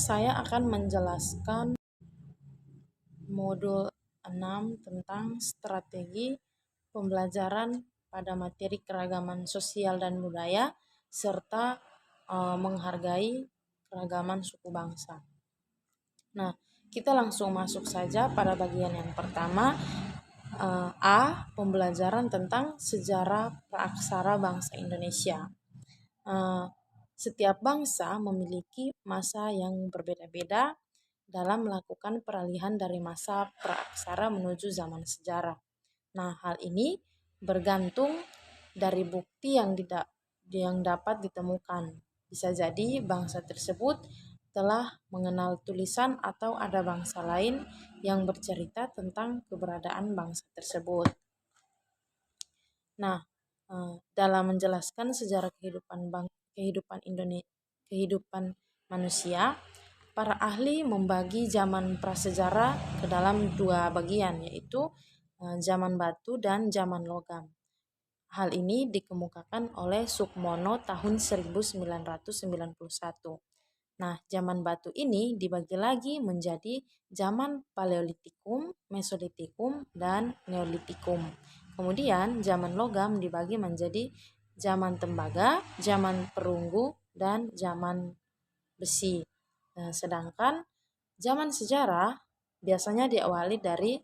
saya akan menjelaskan modul 6 tentang strategi pembelajaran pada materi keragaman sosial dan budaya serta menghargai keragaman suku bangsa. Nah, kita langsung masuk saja pada bagian yang pertama. A. Pembelajaran tentang sejarah praaksara bangsa Indonesia. Setiap bangsa memiliki masa yang berbeda-beda dalam melakukan peralihan dari masa praaksara menuju zaman sejarah. Nah, hal ini bergantung dari bukti yang dapat ditemukan. Bisa jadi bangsa tersebut telah mengenal tulisan atau ada bangsa lain yang bercerita tentang keberadaan bangsa tersebut. Nah, dalam menjelaskan sejarah kehidupan manusia, para ahli membagi zaman prasejarah ke dalam dua bagian, yaitu zaman batu dan zaman logam. Hal ini dikemukakan oleh Sukmono tahun 1991. Nah, zaman batu ini dibagi lagi menjadi zaman Paleolitikum, Mesolitikum, dan Neolitikum. Kemudian zaman logam dibagi menjadi zaman tembaga, zaman perunggu, dan zaman besi. Nah, sedangkan zaman sejarah biasanya diawali dari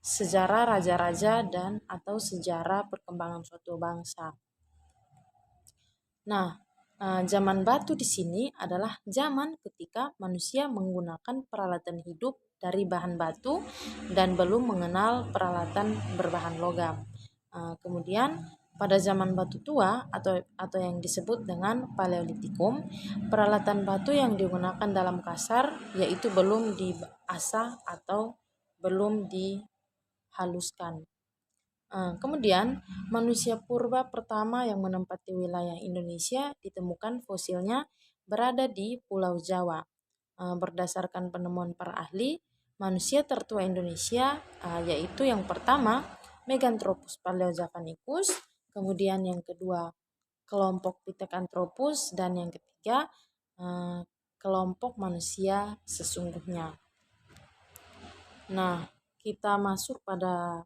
sejarah raja-raja dan atau sejarah perkembangan suatu bangsa. Nah, zaman batu di sini adalah zaman ketika manusia menggunakan peralatan hidup dari bahan batu dan belum mengenal peralatan berbahan logam. Kemudian pada zaman batu tua atau yang disebut dengan Paleolitikum, peralatan batu yang digunakan dalam kasar yaitu belum diasah atau belum dihaluskan. Kemudian manusia purba pertama yang menempati wilayah Indonesia ditemukan fosilnya berada di Pulau Jawa. Berdasarkan penemuan para ahli, manusia tertua Indonesia yaitu yang pertama Meganthropus paleojavanicus, kemudian yang kedua kelompok Pithecanthropus, dan yang ketiga kelompok manusia sesungguhnya. Nah, kita masuk pada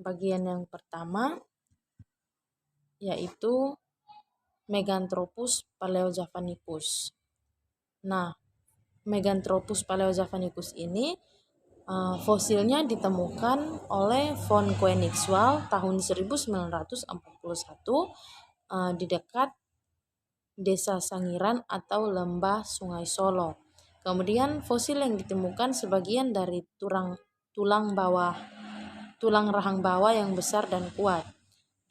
bagian yang pertama, yaitu Meganthropus paleojavanicus. Nah, Meganthropus paleojavanicus ini fosilnya ditemukan oleh von Koenigswald tahun 1941 di dekat Desa Sangiran atau Lembah Sungai Solo. Kemudian fosil yang ditemukan sebagian dari tulang rahang bawah yang besar dan kuat.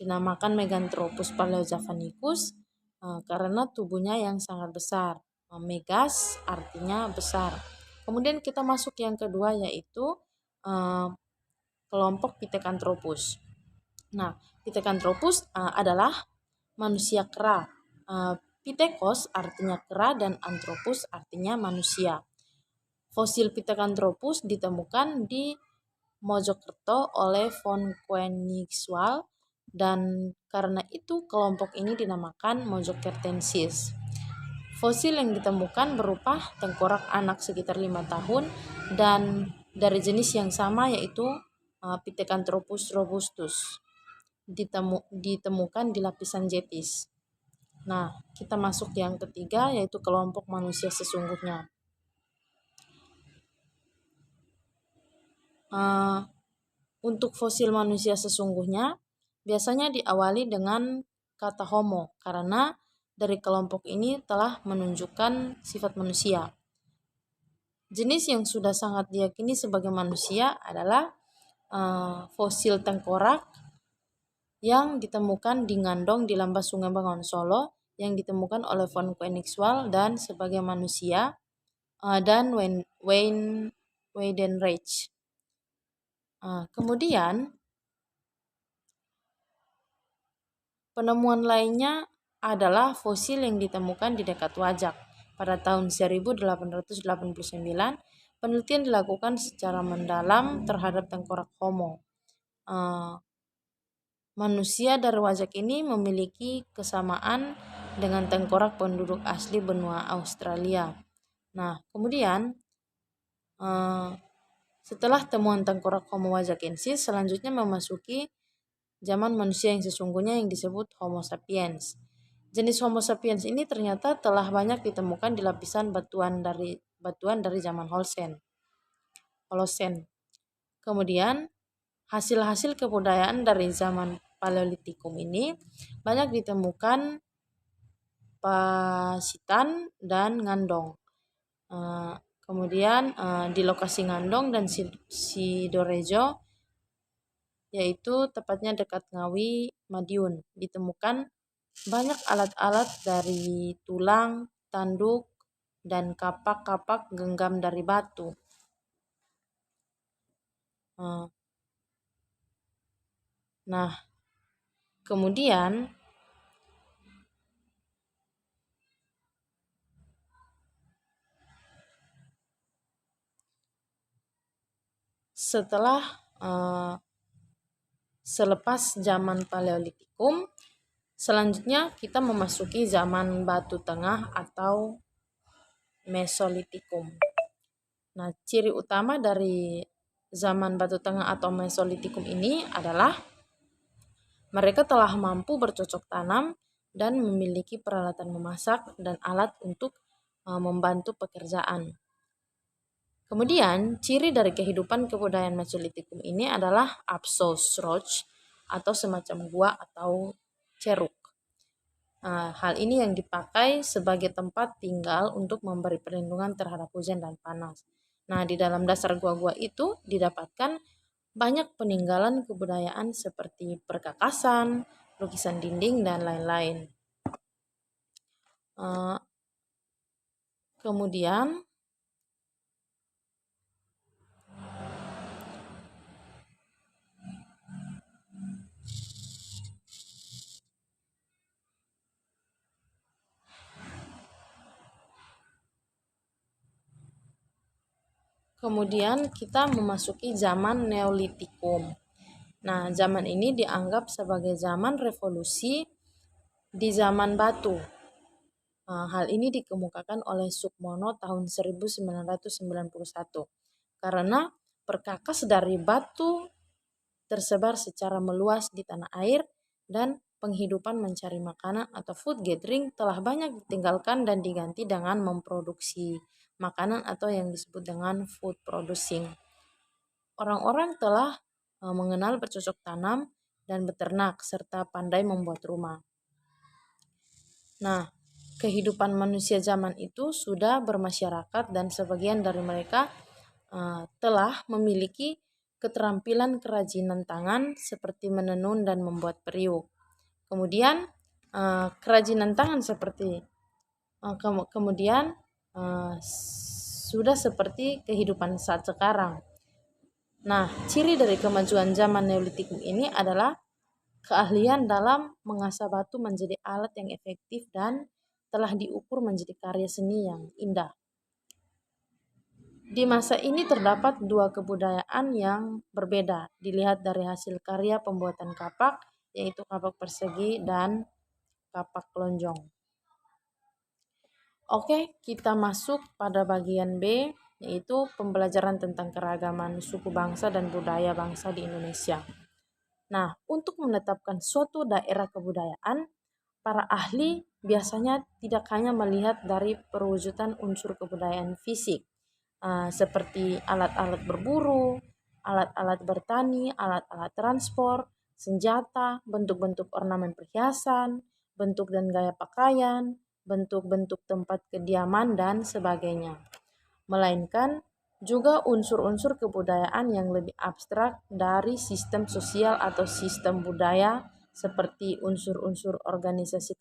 Dinamakan Meganthropus paleojavanicus karena tubuhnya yang sangat besar. Megas artinya besar. Kemudian kita masuk yang kedua, yaitu kelompok Pithecanthropus. Nah, Pithecanthropus adalah manusia kera. Pithekos artinya kera dan anthropus artinya manusia. Fosil Pithecanthropus ditemukan di Mojokerto oleh von Koenigswald, dan karena itu kelompok ini dinamakan Mojokertensis. Fosil yang ditemukan berupa tengkorak anak sekitar 5 tahun dan dari jenis yang sama, yaitu Pithecanthropus robustus. Ditemukan di lapisan jetis. Nah, kita masuk yang ketiga, yaitu kelompok manusia sesungguhnya. Untuk fosil manusia sesungguhnya biasanya diawali dengan kata homo karena dari kelompok ini telah menunjukkan sifat manusia. Jenis yang sudah sangat diyakini sebagai manusia adalah fosil tengkorak yang ditemukan di Ngandong di Lambah Sungai Bengawan Solo yang ditemukan oleh von Koenigswald dan sebagai manusia dan Weidenreich. Kemudian penemuan lainnya adalah fosil yang ditemukan di dekat Wajak. Pada tahun 1889, penelitian dilakukan secara mendalam terhadap tengkorak homo. Manusia dari Wajak ini memiliki kesamaan dengan tengkorak penduduk asli benua Australia. Nah, kemudian setelah temuan tengkorak Homo wajakensis, selanjutnya memasuki zaman manusia yang sesungguhnya yang disebut Homo sapiens. Jenis Homo sapiens ini ternyata telah banyak ditemukan di lapisan batuan dari zaman Holocene. Kemudian hasil-hasil kebudayaan dari zaman Paleolitikum ini banyak ditemukan Pasitan dan Ngandong. Kemudian di lokasi Ngandong dan Sidorejo, yaitu tepatnya dekat Ngawi, Madiun, ditemukan banyak alat-alat dari tulang, tanduk, dan kapak-kapak genggam dari batu. Nah, kemudian selepas zaman Paleolitikum, selanjutnya kita memasuki zaman Batu Tengah atau Mesolitikum. Nah, ciri utama dari zaman Batu Tengah atau Mesolitikum ini adalah mereka telah mampu bercocok tanam dan memiliki peralatan memasak dan alat untuk membantu pekerjaan. Kemudian, ciri dari kehidupan kebudayaan Mesolitikum ini adalah Apsos Roch atau semacam gua atau ceruk. Hal ini yang dipakai sebagai tempat tinggal untuk memberi perlindungan terhadap hujan dan panas. Nah, di dalam dasar gua-gua itu didapatkan banyak peninggalan kebudayaan seperti perkakasan, lukisan dinding, dan lain-lain. Kemudian kita memasuki zaman Neolitikum. Nah, zaman ini dianggap sebagai zaman revolusi di zaman batu. Hal ini dikemukakan oleh Sukmono tahun 1991 karena perkakas dari batu tersebar secara meluas di tanah air dan penghidupan mencari makanan atau food gathering telah banyak ditinggalkan dan diganti dengan memproduksi makanan atau yang disebut dengan food producing. Orang-orang telah mengenal bercocok tanam dan beternak serta pandai membuat rumah. Nah, kehidupan manusia zaman itu sudah bermasyarakat dan sebagian dari mereka telah memiliki keterampilan kerajinan tangan seperti menenun dan membuat periuk. Kemudian kerajinan tangan sudah seperti kehidupan saat sekarang. Nah, ciri dari kemajuan zaman Neolitikum ini adalah keahlian dalam mengasah batu menjadi alat yang efektif dan telah diukur menjadi karya seni yang indah. Di masa ini terdapat dua kebudayaan yang berbeda dilihat dari hasil karya pembuatan kapak, yaitu kapak persegi dan kapak lonjong. Oke, kita masuk pada bagian B, yaitu pembelajaran tentang keragaman suku bangsa dan budaya bangsa di Indonesia. Nah, untuk menetapkan suatu daerah kebudayaan, para ahli biasanya tidak hanya melihat dari perwujudan unsur kebudayaan fisik, seperti alat-alat berburu, alat-alat bertani, alat-alat transport, senjata, bentuk-bentuk ornamen perhiasan, bentuk dan gaya pakaian, bentuk-bentuk tempat kediaman, dan sebagainya. Melainkan juga unsur-unsur kebudayaan yang lebih abstrak dari sistem sosial atau sistem budaya seperti unsur-unsur organisasi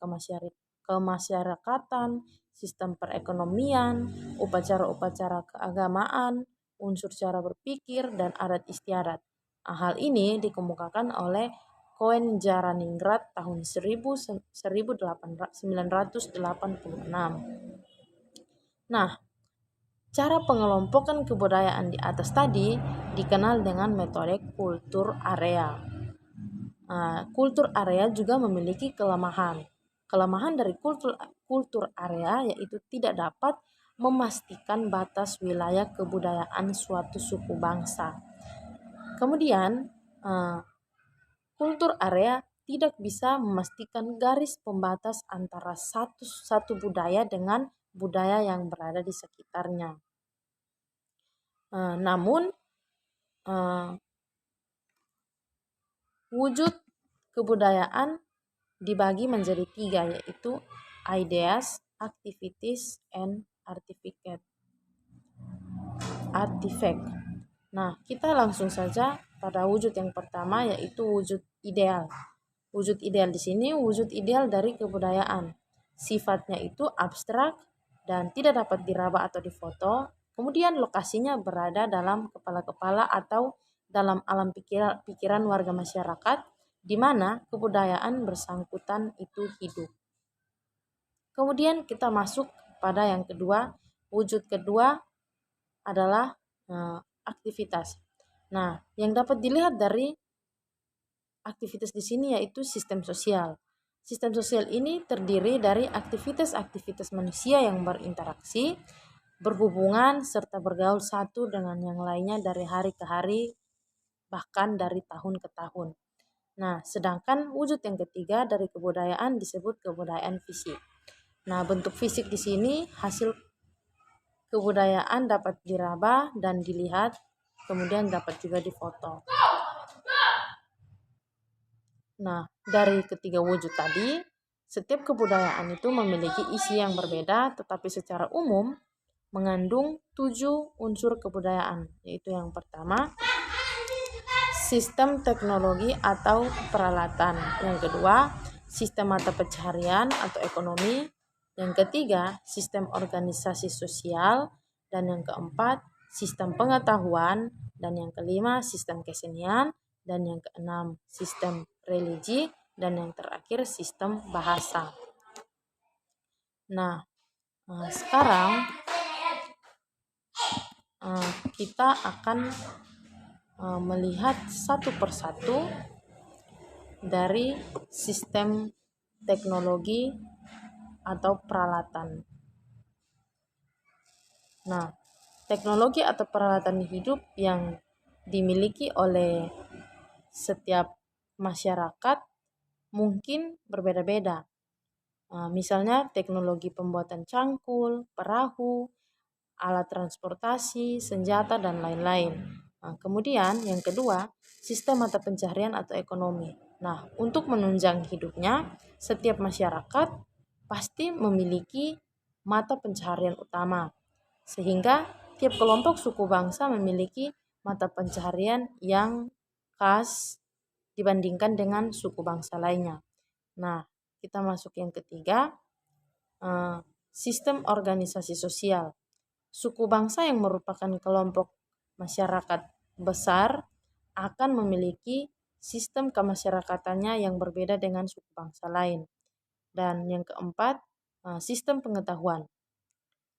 kemasyarakatan, sistem perekonomian, upacara-upacara keagamaan, unsur cara berpikir, dan adat istiadat. Hal ini dikemukakan oleh Cohen Jaraningrat tahun 1986. Nah, cara pengelompokan kebudayaan di atas tadi dikenal dengan metode kultur area. Kultur area juga memiliki kelemahan. Kelemahan dari kultur area yaitu tidak dapat memastikan batas wilayah kebudayaan suatu suku bangsa. Kemudian, kultur area tidak bisa memastikan garis pembatas antara satu budaya dengan budaya yang berada di sekitarnya. Namun, wujud kebudayaan dibagi menjadi 3, yaitu ideas, activities, and artifact. Nah, kita langsung saja pada wujud yang pertama, yaitu wujud ideal. Wujud ideal di sini wujud ideal dari kebudayaan. Sifatnya itu abstrak dan tidak dapat diraba atau difoto. Kemudian lokasinya berada dalam kepala-kepala atau dalam alam pikiran warga masyarakat, di mana kebudayaan bersangkutan itu hidup. Kemudian kita masuk pada yang kedua. Wujud kedua adalah aktivitas. Nah, yang dapat dilihat dari aktivitas di sini yaitu sistem sosial. Sistem sosial ini terdiri dari aktivitas-aktivitas manusia yang berinteraksi, berhubungan, serta bergaul satu dengan yang lainnya dari hari ke hari, bahkan dari tahun ke tahun. Nah, sedangkan wujud yang ketiga dari kebudayaan disebut kebudayaan fisik. Nah, bentuk fisik di sini hasil kebudayaan dapat diraba dan dilihat, kemudian dapat juga difoto. Nah, dari ketiga wujud tadi, setiap kebudayaan itu memiliki isi yang berbeda, tetapi secara umum mengandung 7 unsur kebudayaan, yaitu yang pertama, sistem teknologi atau peralatan. Yang kedua, sistem mata pencaharian atau ekonomi. Yang ketiga, sistem organisasi sosial. Dan yang keempat, sistem pengetahuan. Dan yang kelima, sistem kesenian. Dan yang keenam, sistem religi. Dan yang terakhir, sistem bahasa. Nah, sekarang kita akan melihat satu persatu dari sistem teknologi atau peralatan. Nah, teknologi atau peralatan hidup yang dimiliki oleh setiap masyarakat mungkin berbeda-beda. Misalnya teknologi pembuatan cangkul, perahu, alat transportasi, senjata, dan lain-lain. Kemudian yang kedua, sistem mata pencaharian atau ekonomi. Nah, untuk menunjang hidupnya, setiap masyarakat pasti memiliki mata pencaharian utama. Sehingga tiap kelompok suku bangsa memiliki mata pencaharian yang khas dibandingkan dengan suku bangsa lainnya. Nah, kita masuk yang ketiga, sistem organisasi sosial. Suku bangsa yang merupakan kelompok masyarakat besar akan memiliki sistem kemasyarakatannya yang berbeda dengan suku bangsa lain. Dan yang keempat, sistem pengetahuan.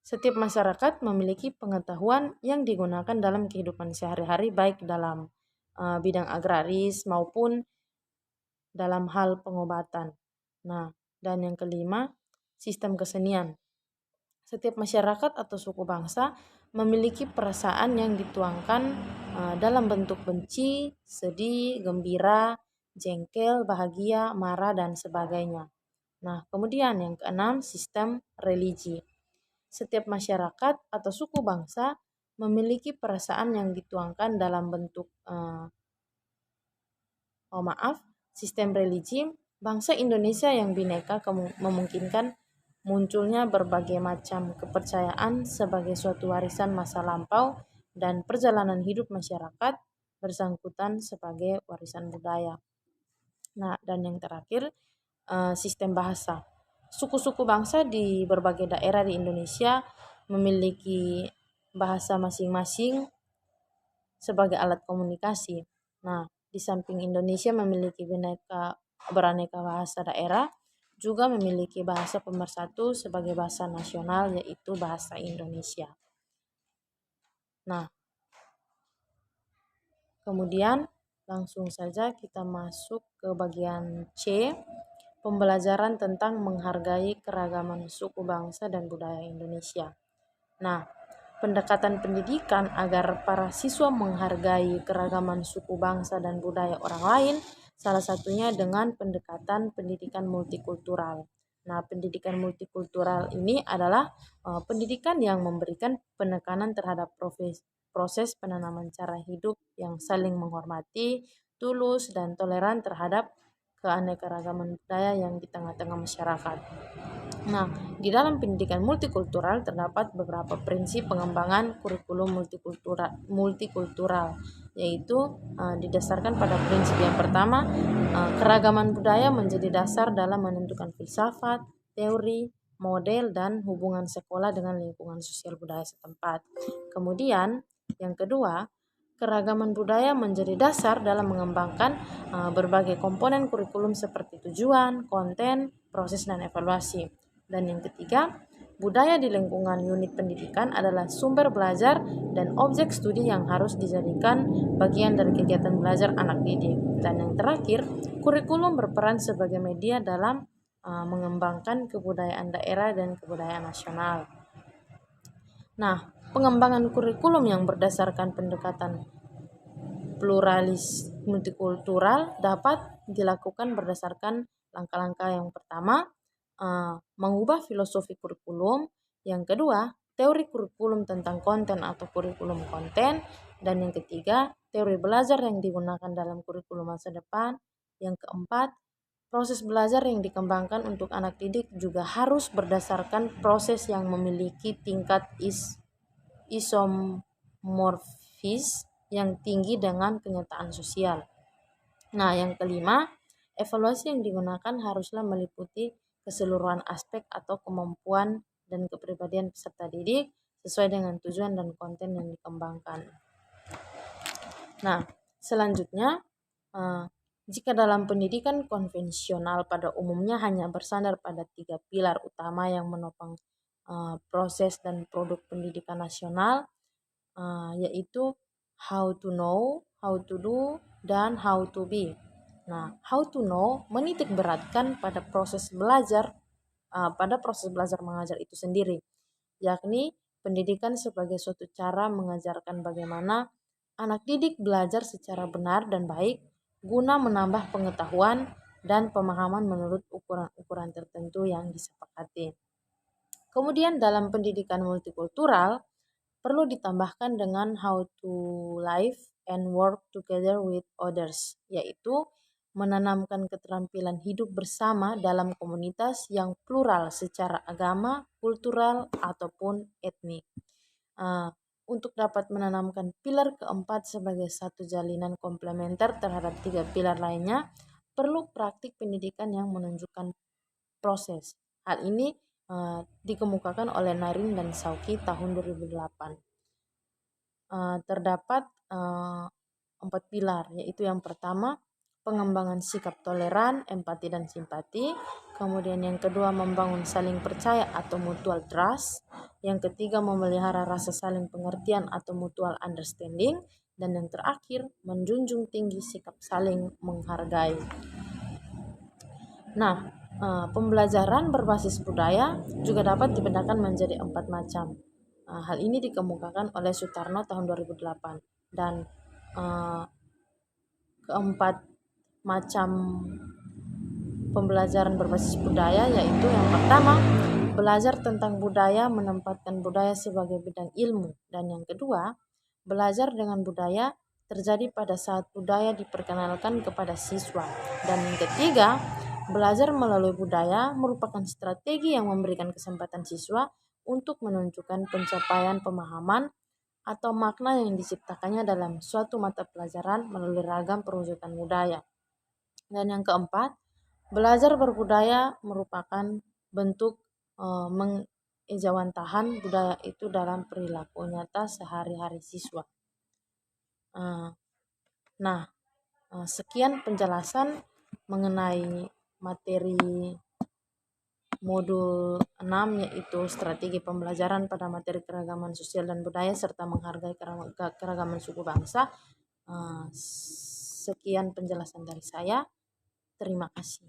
Setiap masyarakat memiliki pengetahuan yang digunakan dalam kehidupan sehari-hari, baik dalam bidang agraris maupun dalam hal pengobatan. Nah, dan yang kelima, sistem kesenian. Setiap masyarakat atau suku bangsa memiliki perasaan yang dituangkan dalam bentuk benci, sedih, gembira, jengkel, bahagia, marah, dan sebagainya. Nah, kemudian yang keenam, sistem religi. Setiap masyarakat atau suku bangsa memiliki perasaan yang dituangkan dalam bentuk sistem religi. Bangsa Indonesia yang bineka memungkinkan munculnya berbagai macam kepercayaan sebagai suatu warisan masa lampau dan perjalanan hidup masyarakat bersangkutan sebagai warisan budaya. Nah, dan yang terakhir, sistem bahasa. Suku-suku bangsa di berbagai daerah di Indonesia memiliki bahasa masing-masing sebagai alat komunikasi. Nah, di samping Indonesia memiliki beraneka bahasa daerah, juga memiliki bahasa pemersatu sebagai bahasa nasional, yaitu bahasa Indonesia. Nah, kemudian langsung saja kita masuk ke bagian C, pembelajaran tentang menghargai keragaman suku bangsa dan budaya Indonesia. Nah, pendekatan pendidikan agar para siswa menghargai keragaman suku bangsa dan budaya orang lain, salah satunya dengan pendekatan pendidikan multikultural. Nah, pendidikan multikultural ini adalah pendidikan yang memberikan penekanan terhadap proses penanaman cara hidup yang saling menghormati, tulus, dan toleran terhadap keanekaragaman budaya yang di tengah-tengah masyarakat. Nah, di dalam pendidikan multikultural terdapat beberapa prinsip pengembangan kurikulum multikultural, yaitu didasarkan pada prinsip yang pertama, keragaman budaya menjadi dasar dalam menentukan filsafat, teori, model, dan hubungan sekolah dengan lingkungan sosial budaya setempat. Kemudian, yang kedua, keragaman budaya menjadi dasar dalam mengembangkan berbagai komponen kurikulum seperti tujuan, konten, proses, dan evaluasi. Dan yang ketiga, budaya di lingkungan unit pendidikan adalah sumber belajar dan objek studi yang harus dijadikan bagian dari kegiatan belajar anak didik. Dan yang terakhir, kurikulum berperan sebagai media dalam mengembangkan kebudayaan daerah dan kebudayaan nasional. Nah, pengembangan kurikulum yang berdasarkan pendekatan pluralis multikultural dapat dilakukan berdasarkan langkah-langkah yang pertama, mengubah filosofi kurikulum, yang kedua, teori kurikulum tentang konten atau kurikulum konten, dan yang ketiga, teori belajar yang digunakan dalam kurikulum masa depan, yang keempat, proses belajar yang dikembangkan untuk anak didik juga harus berdasarkan proses yang memiliki tingkat isomorfis yang tinggi dengan kenyataan sosial. Nah, yang kelima, evaluasi yang digunakan haruslah meliputi keseluruhan aspek atau kemampuan dan kepribadian peserta didik sesuai dengan tujuan dan konten yang dikembangkan. Nah, selanjutnya, jika dalam pendidikan konvensional pada umumnya hanya bersandar pada 3 pilar utama yang menopang proses dan produk pendidikan nasional, yaitu how to know, how to do, dan how to be. Nah, how to know menitik beratkan pada proses belajar mengajar itu sendiri, yakni pendidikan sebagai suatu cara mengajarkan bagaimana anak didik belajar secara benar dan baik guna menambah pengetahuan dan pemahaman menurut ukuran-ukuran tertentu yang disepakati. Kemudian dalam pendidikan multikultural perlu ditambahkan dengan how to live and work together with others, yaitu menanamkan keterampilan hidup bersama dalam komunitas yang plural secara agama, kultural, ataupun etnik. Untuk dapat menanamkan pilar keempat sebagai satu jalinan komplementer terhadap 3 pilar lainnya, perlu praktik pendidikan yang menunjukkan proses. Hal ini dikemukakan oleh Narin dan Sauki tahun 2008. Terdapat 4 pilar, yaitu yang pertama, pengembangan sikap toleran, empati, dan simpati. Kemudian yang kedua, membangun saling percaya atau mutual trust. Yang ketiga, memelihara rasa saling pengertian atau mutual understanding. Dan yang terakhir, menjunjung tinggi sikap saling menghargai. Nah, pembelajaran berbasis budaya juga dapat dibedakan menjadi 4 macam. Hal ini dikemukakan oleh Sutarno tahun 2008. Dan keempat macam pembelajaran berbasis budaya yaitu yang pertama, belajar tentang budaya menempatkan budaya sebagai bidang ilmu, dan yang kedua, belajar dengan budaya terjadi pada saat budaya diperkenalkan kepada siswa, dan yang ketiga, belajar melalui budaya merupakan strategi yang memberikan kesempatan siswa untuk menunjukkan pencapaian pemahaman atau makna yang diciptakannya dalam suatu mata pelajaran melalui ragam perwujudan budaya. Dan yang keempat, belajar berbudaya merupakan bentuk mengejawantahan budaya itu dalam perilaku nyata sehari-hari siswa. Nah, sekian penjelasan mengenai materi modul 6 yaitu strategi pembelajaran pada materi keragaman sosial dan budaya serta menghargai keragaman suku bangsa. Sekian penjelasan dari saya. Terima kasih.